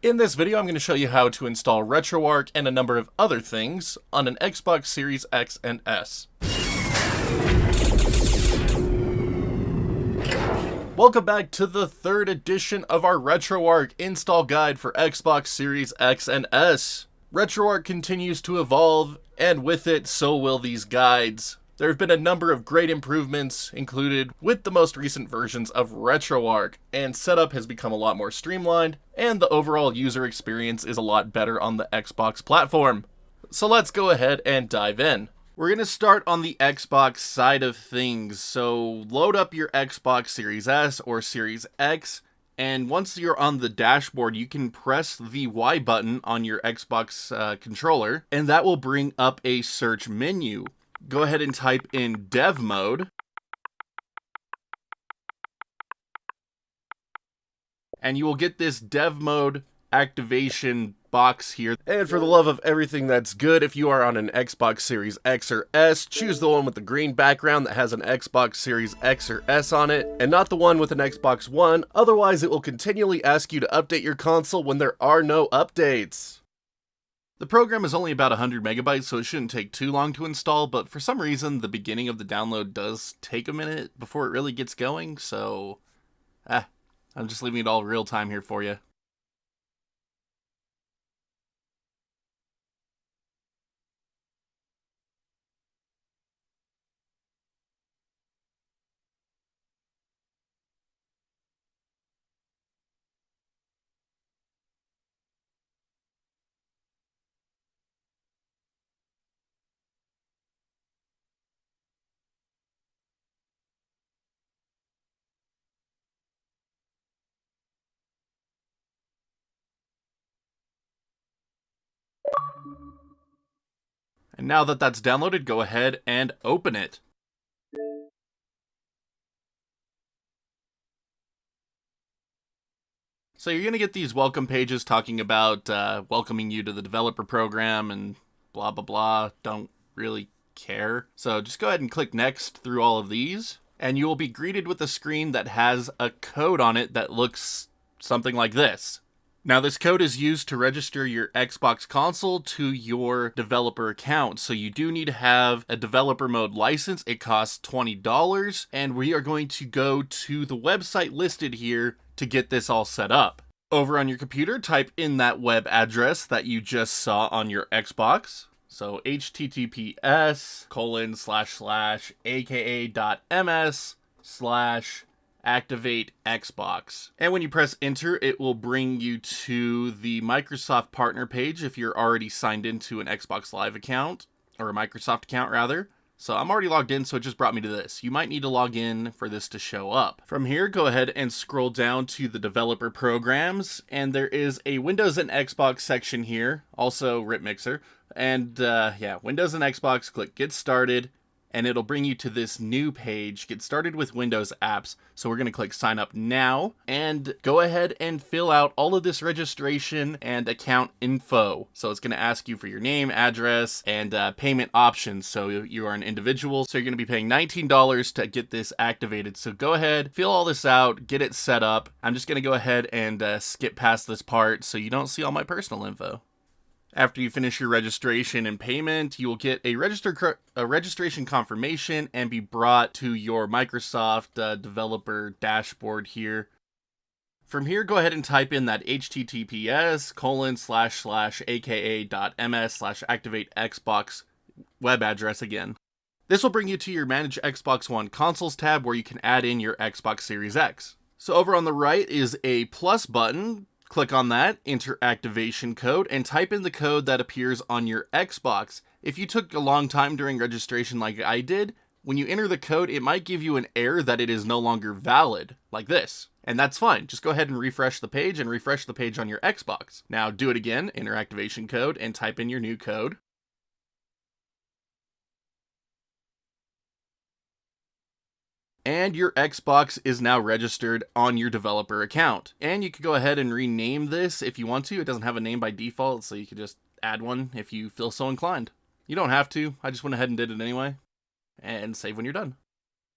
In this video, I'm going to show you how to install Retroarch and a number of other things on an Xbox Series X and S. Welcome back to the third edition of our Retroarch install guide for Xbox Series X and S. Retroarch continues to evolve, and with it, so will these guides. There have been a number of great improvements included with the most recent versions of Retroarch, and setup has become a lot more streamlined, and the overall user experience is a lot better on the Xbox platform. So let's go ahead and dive in. We're going to start on the Xbox side of things, so load up your Xbox Series S or Series X, and once you're on the dashboard, you can press the Y button on your Xbox controller, and that will bring up a search menu. Go ahead and type in dev mode, and you will get this dev mode activation box here. And for the love of everything that's good, if you are on an Xbox Series X or S, choose the one with the green background that has an Xbox Series X or S on it, and not the one with an Xbox One, otherwise it will continually ask you to update your console when there are no updates. The program is only about 100 megabytes, so it shouldn't take too long to install, but for some reason, the beginning of the download does take a minute before it really gets going, so I'm just leaving it all real time here for you. And now that that's downloaded, go ahead and open it. So you're going to get these welcome pages talking about welcoming you to the developer program and blah blah blah. Don't really care. So just go ahead and click next through all of these, and you will be greeted with a screen that has a code on it that looks something like this. Now, this code is used to register your Xbox console to your developer account, so you do need to have a developer mode license. It costs $20, and we are going to go to the website listed here to get this all set up. Over on your computer, type in that web address that you just saw on your Xbox. So https://aka.ms/activate Xbox. And when you press enter, it will bring you to the Microsoft partner page if you're already signed into an Xbox Live account, or a Microsoft account rather. So I'm already logged in, so it just brought me to this. You might need to log in for this to show up. From here, go ahead and scroll down to the developer programs, and there is a Windows and Xbox section here, also RipMixer. And Windows and Xbox, click Get Started, and it'll bring you to this new page, Get Started with Windows Apps. So we're going to click Sign Up Now, and go ahead and fill out all of this registration and account info. So it's going to ask you for your name, address, and payment options. So you are an individual, so you're going to be paying $19 to get this activated. So go ahead, fill all this out, get it set up. I'm just going to go ahead and skip past this part so you don't see all my personal info. After you finish your registration and payment, you will get a registration confirmation and be brought to your Microsoft developer dashboard here. From here, go ahead and type in that https://aka.ms/activate Xbox web address again. This will bring you to your Manage Xbox One Consoles tab where you can add in your Xbox Series X. So over on the right is a plus button. Click on that, enter activation code, and type in the code that appears on your Xbox. If you took a long time during registration like I did, when you enter the code, it might give you an error that it is no longer valid, like this. And that's fine. Just go ahead and refresh the page on your Xbox. Now do it again, enter activation code, and type in your new code. And your Xbox is now registered on your developer account. And you could go ahead and rename this if you want to. It doesn't have a name by default, so you could just add one if you feel so inclined. You don't have to. I just went ahead and did it anyway. And save when you're done.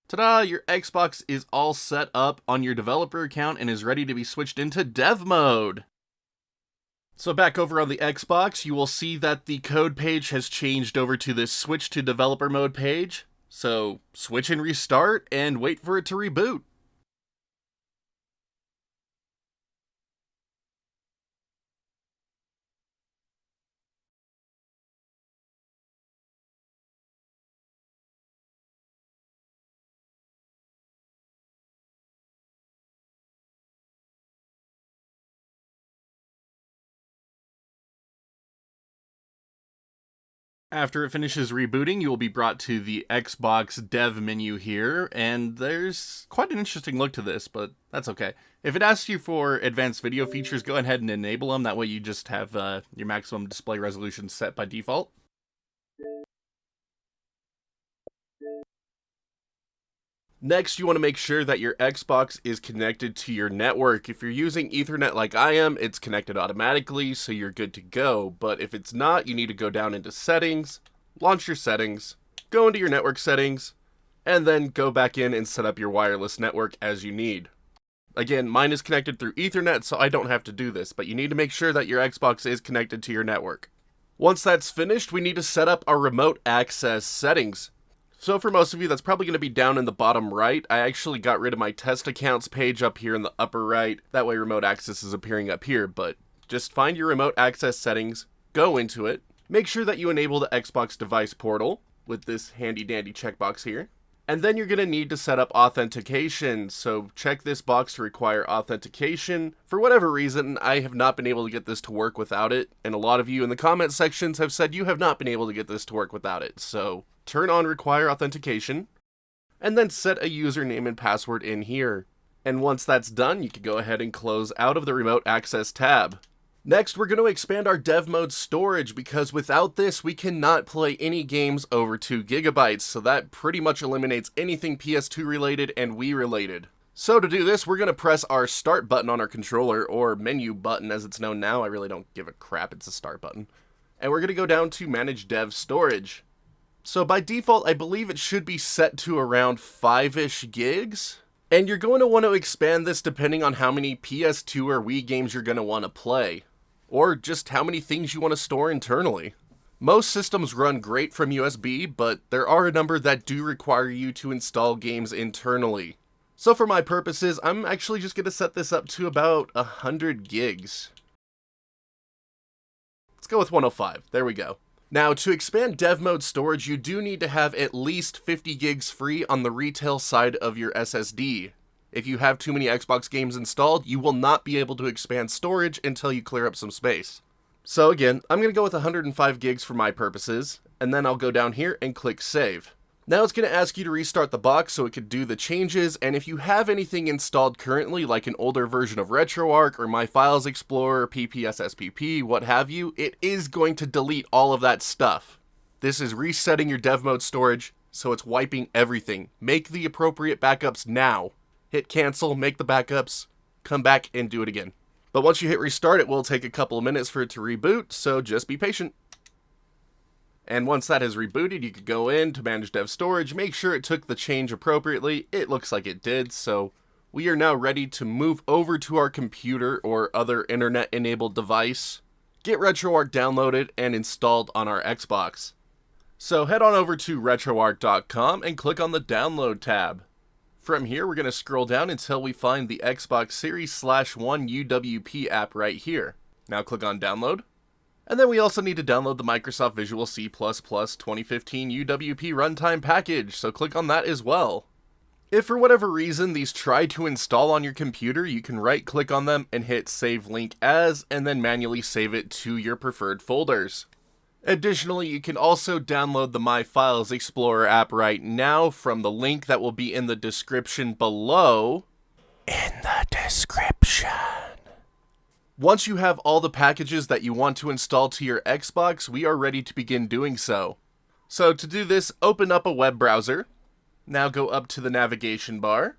Ta-da! Your Xbox is all set up on your developer account and is ready to be switched into dev mode. So back over on the Xbox, you will see that the code page has changed over to this switch to developer mode page. So switch and restart and wait for it to reboot. After it finishes rebooting, you will be brought to the Xbox dev menu here, and there's quite an interesting look to this, but that's okay. If it asks you for advanced video features, go ahead and enable them. That way you just have your maximum display resolution set by default. Next, you want to make sure that your Xbox is connected to your network. If you're using Ethernet like I am, it's connected automatically, so you're good to go. But if it's not, you need to go down into Settings, launch your settings, go into your network settings, and then go back in and set up your wireless network as you need. Again, mine is connected through Ethernet, so I don't have to do this, but you need to make sure that your Xbox is connected to your network. Once that's finished, we need to set up our remote access settings. So for most of you, that's probably going to be down in the bottom right. I actually got rid of my test accounts page up here in the upper right. That way remote access is appearing up here, but just find your remote access settings, go into it, make sure that you enable the Xbox device portal with this handy dandy checkbox here. And then you're going to need to set up authentication, so check this box to require authentication. For whatever reason, I have not been able to get this to work without it, and a lot of you in the comment sections have said you have not been able to get this to work without it, so turn on require authentication, and then set a username and password in here. And once that's done, you can go ahead and close out of the remote access tab. Next, we're going to expand our dev mode storage, because without this, we cannot play any games over 2 gigabytes, so that pretty much eliminates anything PS2 related and Wii related. So to do this, we're going to press our start button on our controller, or menu button as it's known now. I really don't give a crap, it's a start button. And we're going to go down to manage dev storage. So by default, I believe it should be set to around 5-ish gigs. And you're going to want to expand this depending on how many PS2 or Wii games you're going to want to play, or just how many things you want to store internally. Most systems run great from USB, but there are a number that do require you to install games internally. So for my purposes, I'm actually just going to set this up to about 100 gigs. Let's go with 105, there we go. Now, to expand dev mode storage, you do need to have at least 50 gigs free on the retail side of your SSD. If you have too many Xbox games installed, you will not be able to expand storage until you clear up some space. So again, I'm going to go with 105 gigs for my purposes, and then I'll go down here and click Save. Now it's going to ask you to restart the box so it could do the changes, and if you have anything installed currently, like an older version of Retroarch or My Files Explorer, PPSSPP, what have you, it is going to delete all of that stuff. This is resetting your dev mode storage, so it's wiping everything. Make the appropriate backups now. Hit cancel, make the backups, come back and do it again. But once you hit restart, it will take a couple of minutes for it to reboot, so just be patient. And once that has rebooted, you could go in to manage dev storage, make sure it took the change appropriately. It looks like it did, so we are now ready to move over to our computer or other internet-enabled device, get Retroarch downloaded and installed on our Xbox. So head on over to retroarch.com and click on the download tab. From here, we're going to scroll down until we find the Xbox Series /1 UWP app right here. Now click on download. And then we also need to download the Microsoft Visual C++ 2015 UWP runtime package, so click on that as well. If for whatever reason these try to install on your computer, you can right-click on them and hit Save Link As, and then manually save it to your preferred folders. Additionally, you can also download the My Files Explorer app right now from the link that will be in the description below. In the description. Once you have all the packages that you want to install to your Xbox, we are ready to begin doing so. So to do this, open up a web browser. Now go up to the navigation bar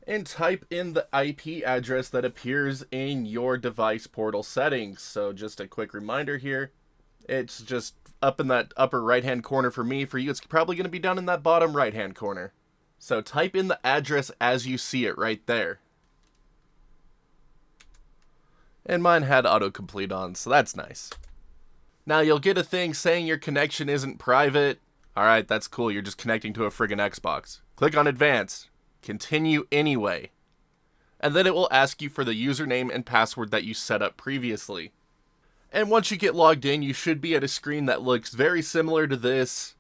and type in the IP address that appears in your device portal settings. So just a quick reminder here, it's just up in that upper right-hand corner for me. For you, it's probably going to be down in that bottom right-hand corner. So type in the address as you see it right there. And mine had autocomplete on, so that's nice. Now you'll get a thing saying your connection isn't private. Alright, that's cool, you're just connecting to a friggin' Xbox. Click on Advanced. Continue anyway. And then it will ask you for the username and password that you set up previously. And once you get logged in, you should be at a screen that looks very similar to this.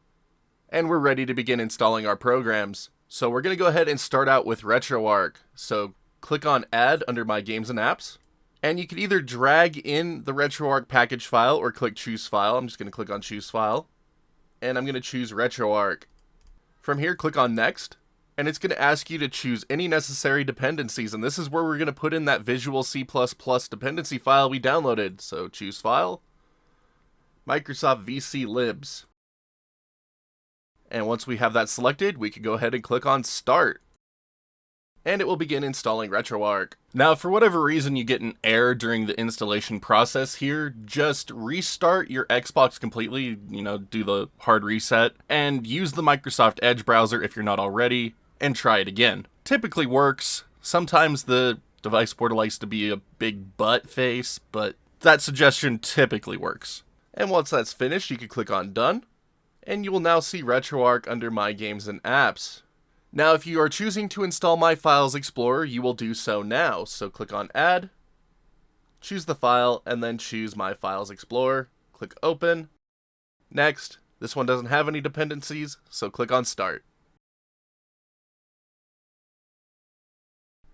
And we're ready to begin installing our programs. So we're going to go ahead and start out with Retroarch. So click on Add under My Games and Apps. And you can either drag in the Retroarch package file or click Choose File. I'm just going to click on Choose File. And I'm going to choose Retroarch. From here, click on Next. And it's going to ask you to choose any necessary dependencies. And this is where we're going to put in that Visual C++ dependency file we downloaded. So choose File. Microsoft VC Libs. And once we have that selected, we can go ahead and click on Start. And it will begin installing Retroarch. Now, for whatever reason you get an error during the installation process here, just restart your Xbox completely, do the hard reset, and use the Microsoft Edge browser if you're not already, and try it again. Typically works. Sometimes the device portal likes to be a big butt face, but that suggestion typically works. And once that's finished, you can click on Done, and you will now see Retroarch under My Games and Apps. Now, if you are choosing to install My Files Explorer, you will do so now. So click on Add, choose the file, and then choose My Files Explorer. Click Open. Next, this one doesn't have any dependencies, so click on Start.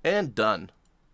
And done.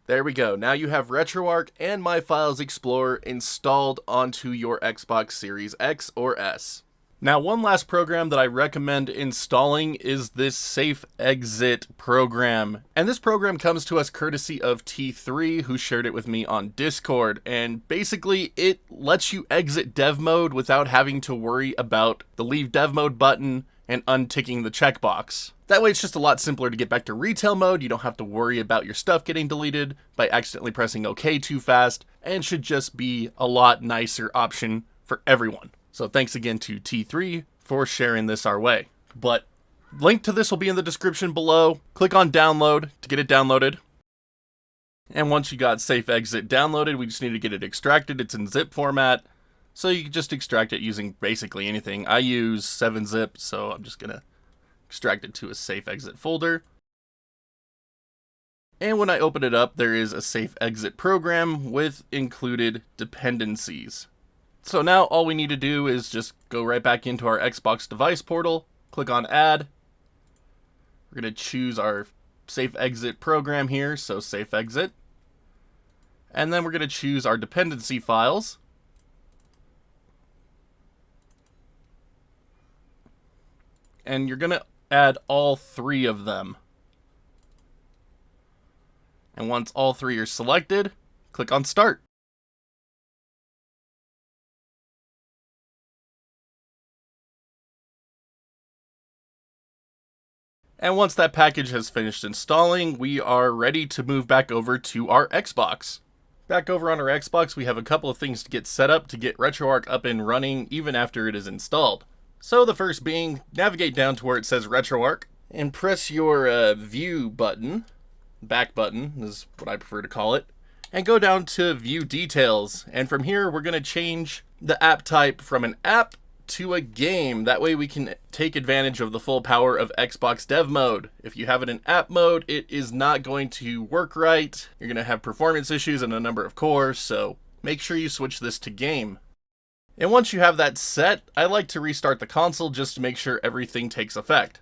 There we go. Now you have Retroarch and My Files Explorer installed onto your Xbox Series X or S. Now, one last program that I recommend installing is this Safe Exit program. And this program comes to us courtesy of T3, who shared it with me on Discord. And basically, it lets you exit dev mode without having to worry about the Leave Dev Mode button and unticking the checkbox. That way, it's just a lot simpler to get back to retail mode. You don't have to worry about your stuff getting deleted by accidentally pressing OK too fast, and should just be a lot nicer option for everyone. So thanks again to T3 for sharing this our way. But link to this will be in the description below. Click on download to get it downloaded. And once you got Safe Exit downloaded, we just need to get it extracted. It's in zip format. So you can just extract it using basically anything. I use 7-zip, so I'm just going to extract it to a Safe Exit folder. And when I open it up, there is a Safe Exit program with included dependencies. So now all we need to do is just go right back into our Xbox device portal, click on Add. We're going to choose our Safe Exit program here, so Safe Exit. And then we're going to choose our dependency files. And you're going to add all 3 of them. And once all 3 are selected, click on Start. And once that package has finished installing, we are ready to move back over to our Xbox. Back over on our Xbox, we have a couple of things to get set up to get Retroarch up and running even after it is installed. So the first being, navigate down to where it says Retroarch, and press your View button, back button is what I prefer to call it, and go down to View Details. And from here, we're going to change the app type from an app to a game. That way we can take advantage of the full power of Xbox Dev Mode. If you have it in app mode, it is not going to work right. You're going to have performance issues and a number of cores, so make sure you switch this to game. And once you have that set, I like to restart the console just to make sure everything takes effect.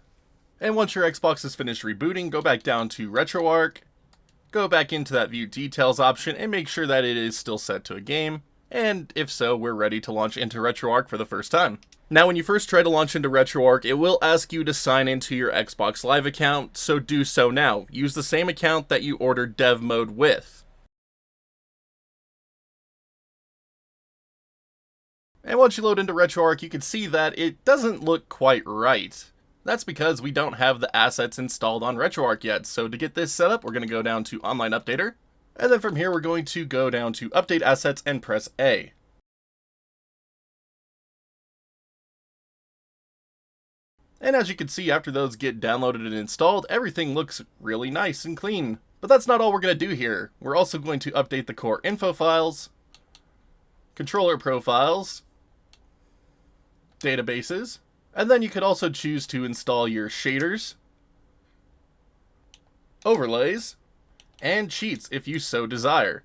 And once your Xbox is finished rebooting, go back down to Retroarch, go back into that View Details option, and make sure that it is still set to a game. And if so, we're ready to launch into Retroarch for the first time. Now, when you first try to launch into Retroarch, it will ask you to sign into your Xbox Live account, so do so now. Use the same account that you ordered Dev Mode with. And once you load into Retroarch, you can see that it doesn't look quite right. That's because we don't have the assets installed on Retroarch yet. So to get this set up, we're going to go down to Online Updater. And then from here, we're going to go down to Update Assets and press A. And as you can see, after those get downloaded and installed, everything looks really nice and clean. But that's not all we're going to do here. We're also going to update the core info files, controller profiles, databases, and then you could also choose to install your shaders, overlays, and cheats if you so desire.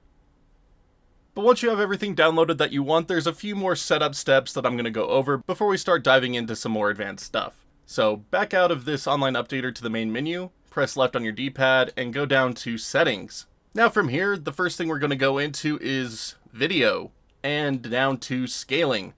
But once you have everything downloaded that you want, there's a few more setup steps that I'm going to go over before we start diving into some more advanced stuff. So back out of this online updater to the main menu, press left on your D-pad, and go down to settings. Now from here, the first thing we're going to go into is video, and down to scaling.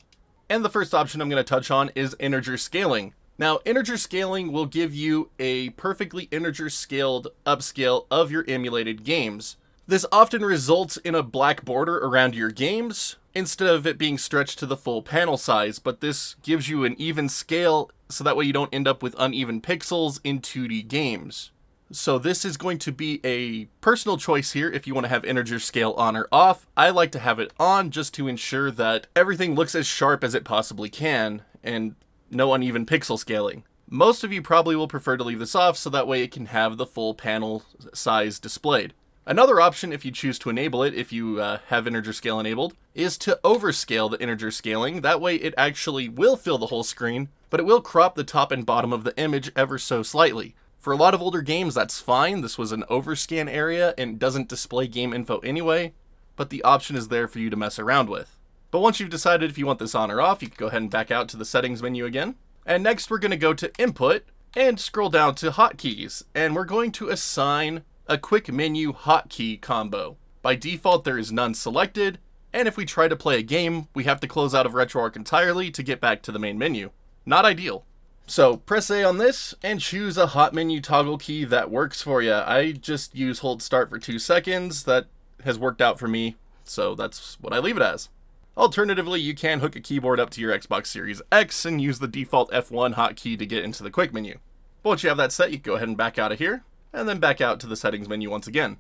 And the first option I'm going to touch on is integer scaling. Now, integer scaling will give you a perfectly integer scaled upscale of your emulated games. This often results in a black border around your games, instead of it being stretched to the full panel size, but this gives you an even scale, so that way you don't end up with uneven pixels in 2D games. So this is going to be a personal choice here if you want to have integer scale on or off. I like to have it on just to ensure that everything looks as sharp as it possibly can, and no uneven pixel scaling. Most of you probably will prefer to leave this off so that way it can have the full panel size displayed. Another option, if you choose to enable it, if you have integer scale enabled, is to overscale the integer scaling. That way it actually will fill the whole screen, but it will crop the top and bottom of the image ever so slightly. For a lot of older games, that's fine. This was an overscan area and doesn't display game info anyway, but the option is there for you to mess around with. But once you've decided if you want this on or off, you can go ahead and back out to the settings menu again. And next we're going to go to input and scroll down to hotkeys, and we're going to assign a quick menu hotkey combo. By default, there is none selected, and if we try to play a game, we have to close out of Retroarch entirely to get back to the main menu. Not ideal. So press A on this and choose a hot menu toggle key that works for you. I just use hold start for 2 seconds. That has worked out for me, so that's what I leave it as. Alternatively, you can hook a keyboard up to your Xbox Series X and use the default F1 hotkey to get into the quick menu. But once you have that set, you can go ahead and back out of here, and then back out to the settings menu once again.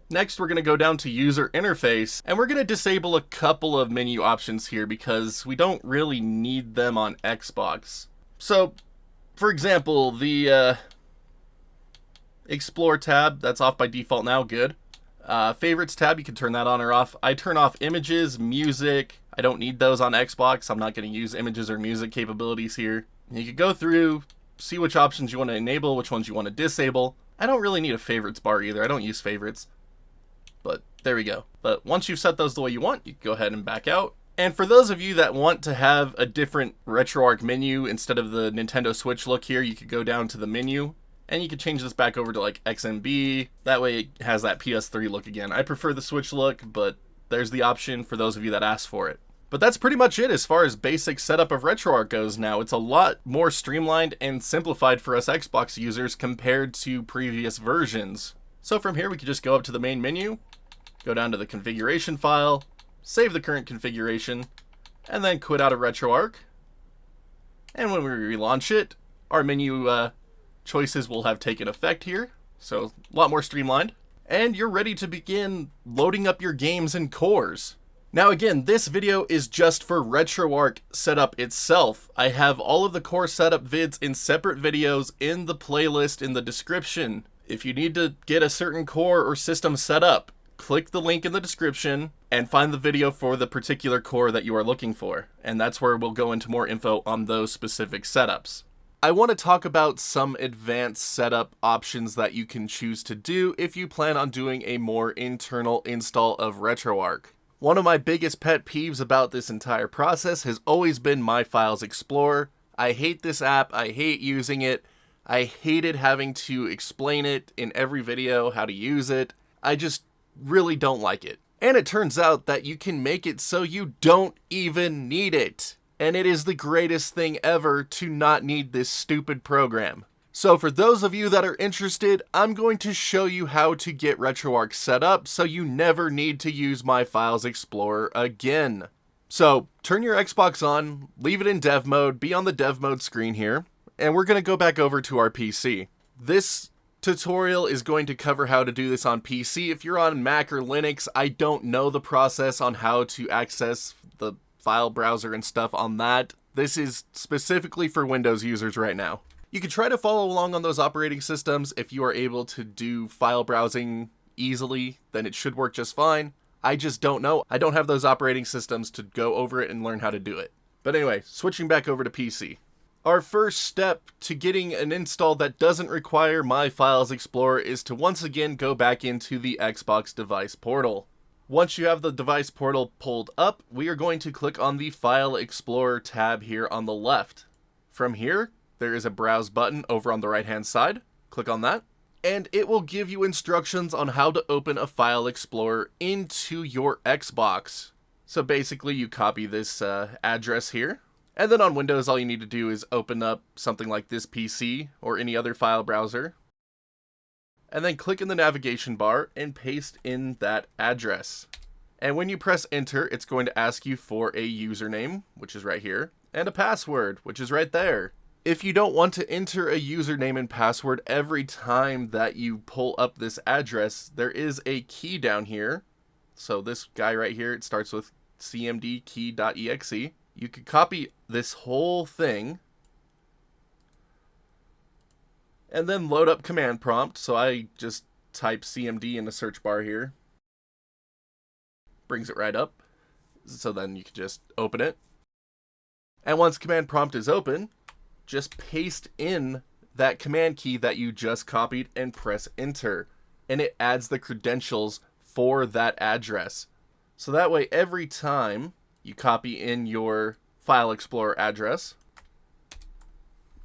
Next, we're going to go down to user interface, and we're going to disable a couple of menu options here because we don't really need them on Xbox. So, for example, the Explore tab, that's off by default now, good. Favorites tab, you can turn that on or off. I turn off images, music. I don't need those on Xbox. I'm not going to use images or music capabilities here. You can go through, see which options you want to enable, which ones you want to disable. I don't really need a favorites bar either. I don't use favorites. But there we go. But once you've set those the way you want, you can go ahead and back out. And for those of you that want to have a different Retroarch menu instead of the Nintendo Switch look here, you could go down to the menu and you could change this back over to like XMB. That way it has that PS3 look again. I prefer the Switch look, but there's the option for those of you that ask for it. But that's pretty much it as far as basic setup of Retroarch goes now. It's a lot more streamlined and simplified for us Xbox users compared to previous versions. So from here we could just go up to the main menu, go down to the configuration file, save the current configuration, and then quit out of Retroarch. And when we relaunch it, our menu choices will have taken effect here, so a lot more streamlined. And you're ready to begin loading up your games and cores. Now again, this video is just for Retroarch setup itself. I have all of the core setup vids in separate videos in the playlist in the description. If you need to get a certain core or system set up, click the link in the description and find the video for the particular core that you are looking for. And that's where we'll go into more info on those specific setups. I want to talk about some advanced setup options that you can choose to do if you plan on doing a more internal install of Retroarch. One of my biggest pet peeves about this entire process has always been My Files Explorer. I hate this app, I hate using it, I hated having to explain it in every video how to use it. I just really don't like it. And it turns out that you can make it so you don't even need it. And it is the greatest thing ever to not need this stupid program. So for those of you that are interested, I'm going to show you how to get Retroarch set up so you never need to use My Files Explorer again. So turn your Xbox on, leave it in dev mode, be on the dev mode screen here, and we're going to go back over to our PC. This tutorial is going to cover how to do this on PC. If you're on Mac or Linux, I don't know the process on how to access the file browser and stuff on that. This is specifically for Windows users right now. You can try to follow along on those operating systems if you are able to do file browsing easily, then it should work just fine. I just don't know. I don't have those operating systems to go over it and learn how to do it. But anyway, switching back over to PC. Our first step to getting an install that doesn't require My Files Explorer is to once again go back into the Xbox device portal. Once you have the device portal pulled up, we are going to click on the File Explorer tab here on the left. From here, there is a Browse button over on the right-hand side. Click on that, and it will give you instructions on how to open a File Explorer into your Xbox. So basically, you copy this address here, and then on Windows, all you need to do is open up something like this PC or any other file browser, and then click in the navigation bar and paste in that address. And when you press enter, it's going to ask you for a username, which is right here, and a password, which is right there. If you don't want to enter a username and password every time that you pull up this address, there is a key down here. So this guy right here, it starts with cmd-key.exe. You could copy this whole thing and then load up command prompt. So I just type cmd in the search bar here. Brings it right up. So then you can just open it. And once command prompt is open, just paste in that command key that you just copied and press enter. And it adds the credentials for that address. So that way every time you copy in your File Explorer address,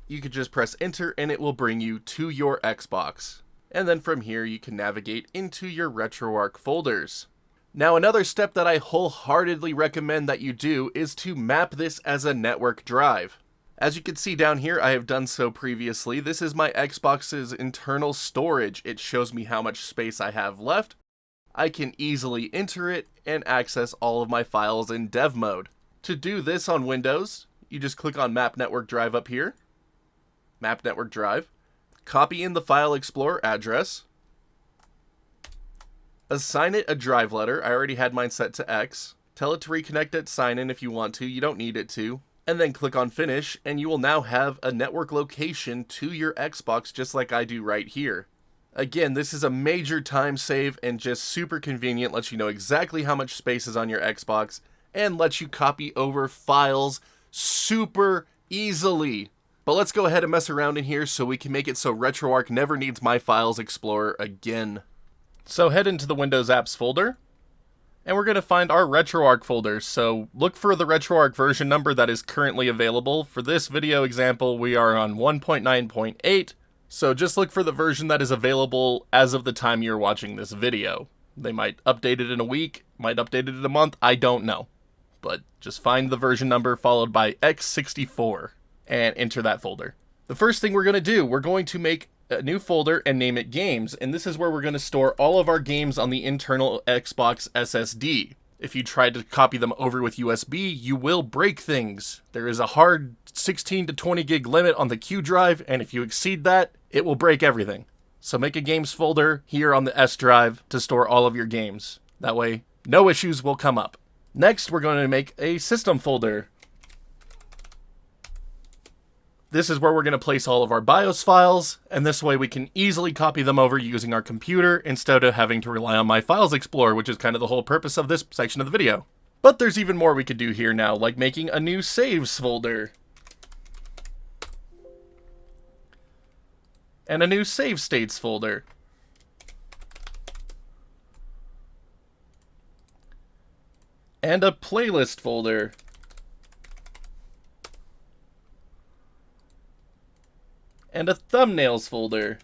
you could just press enter and it will bring you to your Xbox. And then from here you can navigate into your Retroarch folders. Now another step that I wholeheartedly recommend that you do is to map this as a network drive. As you can see down here, I have done so previously. This is my Xbox's internal storage. It shows me how much space I have left. I can easily enter it and access all of my files in dev mode. To do this on Windows, you just click on Map Network Drive up here. Map Network Drive. Copy in the File Explorer address. Assign it a drive letter. I already had mine set to X. Tell it to reconnect at sign in if you want to. You don't need it to. And then click on Finish, and you will now have a network location to your Xbox just like I do right here. Again, this is a major time save and just super convenient, lets you know exactly how much space is on your Xbox, and lets you copy over files super easily. But let's go ahead and mess around in here so we can make it so Retroarch never needs My Files Explorer again. So head into the Windows Apps folder, and we're going to find our Retroarch folder. So look for the Retroarch version number that is currently available. For this video example, we are on 1.9.8. So just look for the version that is available as of the time you're watching this video. They might update it in a week, might update it in a month, I don't know. But just find the version number followed by X64 and enter that folder. The first thing we're going to do, we're going to make a new folder and name it Games, and this is where we're going to store all of our games on the internal Xbox SSD. If you try to copy them over with USB, you will break things. There is a hard 16 to 20 gig limit on the Q drive, and if you exceed that, it will break everything. So make a games folder here on the S drive to store all of your games. That way, no issues will come up. Next, we're going to make a system folder. This is where we're going to place all of our BIOS files, and this way we can easily copy them over using our computer instead of having to rely on My Files Explorer, which is kind of the whole purpose of this section of the video. But there's even more we could do here now, like making a new saves folder. And a new save states folder. And a playlist folder. And a thumbnails folder.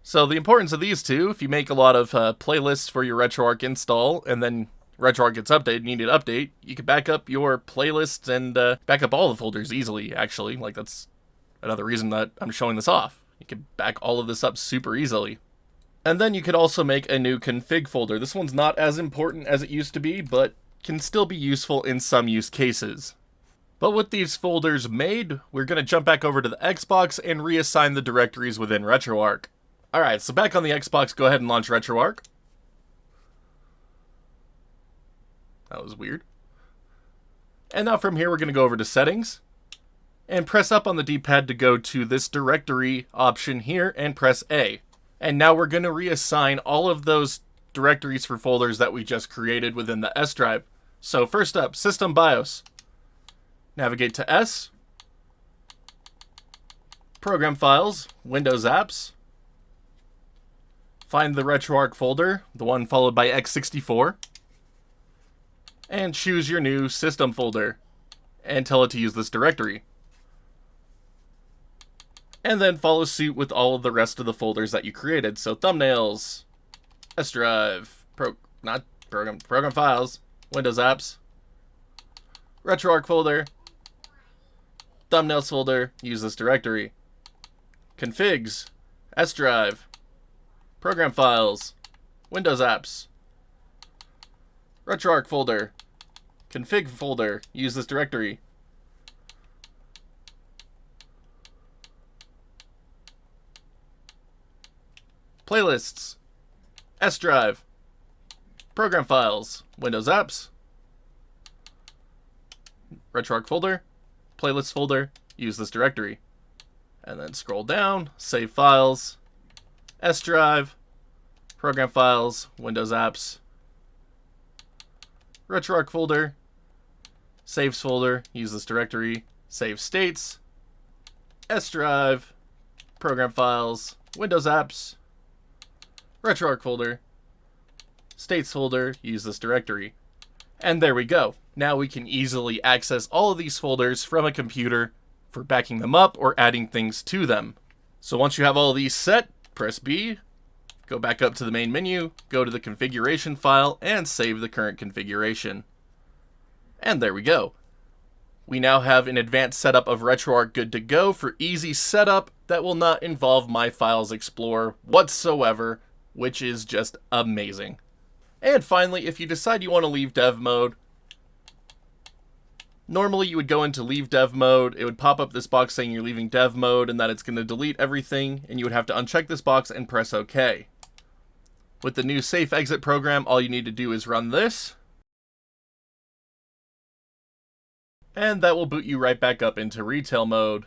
So the importance of these two, if you make a lot of playlists for your Retroarch install, and then Retroarch gets updated, you need an update, you can back up your playlists and back up all the folders easily, actually. Like, that's another reason that I'm showing this off. You can back all of this up super easily. And then you could also make a new config folder. This one's not as important as it used to be, but can still be useful in some use cases. But with these folders made, we're going to jump back over to the Xbox and reassign the directories within Retroarch. Alright, so back on the Xbox, go ahead and launch Retroarch. That was weird. And now from here, we're going to go over to Settings, and press up on the D-pad to go to this directory option here, and press A. And now we're going to reassign all of those directories for folders that we just created within the S drive. So first up, System BIOS. Navigate to S, Program Files, Windows Apps. Find the Retroarch folder, the one followed by x64. And choose your new system folder and tell it to use this directory. And then follow suit with all of the rest of the folders that you created. So thumbnails, S drive, program files, Windows apps, Retroarch folder, thumbnails folder, use this directory. Configs, S drive, program files, Windows apps, Retroarch folder, config folder, use this directory. Playlists, S drive, program files, Windows apps, Retroarch folder, playlist folder, use this directory. And then scroll down, save files, S drive, program files, Windows apps, Retroarch folder, saves folder, use this directory, save states, S drive, program files, Windows apps, Retroarch folder, states folder, use this directory. And there we go. Now we can easily access all of these folders from a computer for backing them up or adding things to them. So once you have all of these set, press B, go back up to the main menu, go to the configuration file, and save the current configuration. And there we go. We now have an advanced setup of Retroarch good to go for easy setup that will not involve My Files Explorer whatsoever, which is just amazing. And finally, if you decide you want to leave dev mode, normally you would go into leave dev mode, it would pop up this box saying you're leaving dev mode and that it's going to delete everything, and you would have to uncheck this box and press OK. With the new safe exit program, all you need to do is run this, and that will boot you right back up into retail mode.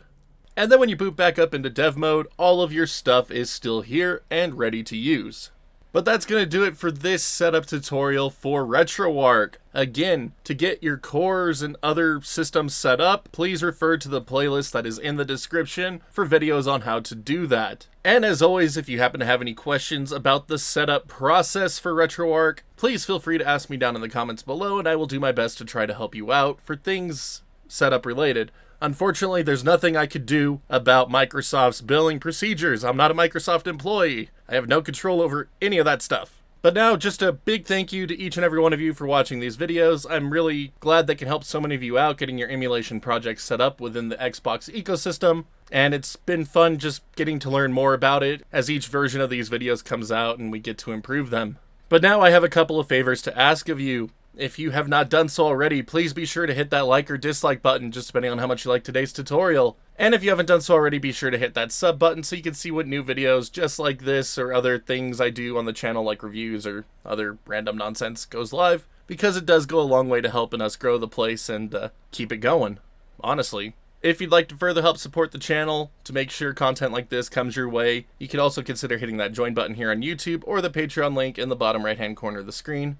And then when you boot back up into dev mode, all of your stuff is still here and ready to use. But that's going to do it for this setup tutorial for Retroarch. Again, to get your cores and other systems set up, please refer to the playlist that is in the description for videos on how to do that. And as always, if you happen to have any questions about the setup process for Retroarch, please feel free to ask me down in the comments below, and I will do my best to try to help you out for things setup related. Unfortunately, there's nothing I could do about Microsoft's billing procedures. I'm not a Microsoft employee. I have no control over any of that stuff. But now, just a big thank you to each and every one of you for watching these videos. I'm really glad that can help so many of you out getting your emulation projects set up within the Xbox ecosystem. And it's been fun just getting to learn more about it as each version of these videos comes out and we get to improve them. But now I have a couple of favors to ask of you. If you have not done so already, please be sure to hit that like or dislike button, just depending on how much you like today's tutorial. And if you haven't done so already, be sure to hit that sub button so you can see what new videos just like this or other things I do on the channel like reviews or other random nonsense goes live, because it does go a long way to helping us grow the place and keep it going, honestly. If you'd like to further help support the channel to make sure content like this comes your way, you can also consider hitting that join button here on YouTube or the Patreon link in the bottom right hand corner of the screen.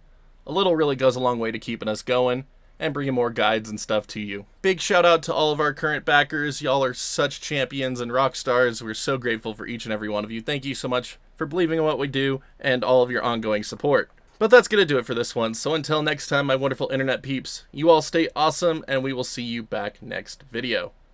A little really goes a long way to keeping us going and bringing more guides and stuff to you. Big shout out to all of our current backers. Y'all are such champions and rock stars. We're so grateful for each and every one of you. Thank you so much for believing in what we do and all of your ongoing support. But that's going to do it for this one. So until next time, my wonderful internet peeps, you all stay awesome and we will see you back next video.